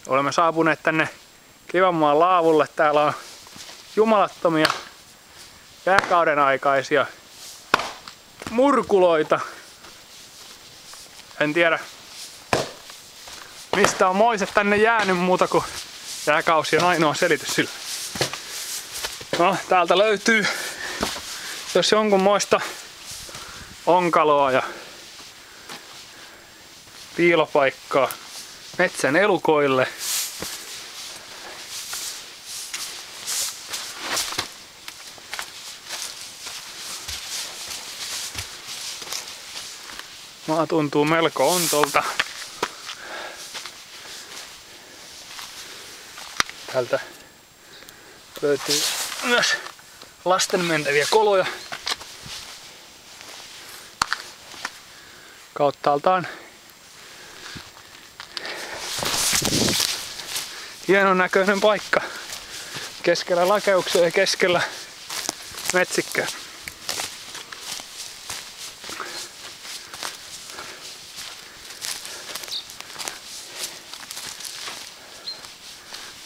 Olemme saapuneet tänne Kivenmaan laavulle. Täällä on jumalattomia jääkauden aikaisia murkuloita. En tiedä mistä on moiset tänne jäänyt muuta kuin jääkausi on ainoa selitys sillä. No, täältä löytyy jos jonkunmoista onkaloa ja piilopaikkaa metsän elukoille. Maa tuntuu melko ontolta. Täältä löytyy myös lasten mentäviä koloja. Kauttaaltaan hienon näköinen paikka keskellä lakeuksia ja keskellä metsikkää.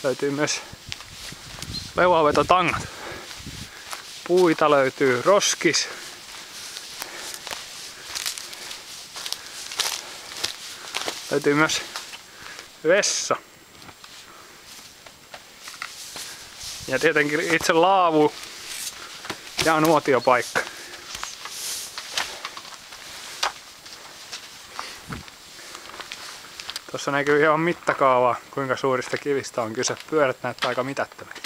Löytyy myös leuavetotangat. Puita löytyy, roskis. Löytyy myös vessa. Ja tietenkin itse laavu ja nuotiopaikka. Tuossa näkyy ihan mittakaavaa, kuinka suurista kivistä on kyse. Pyörät näyttää aika mitättömät.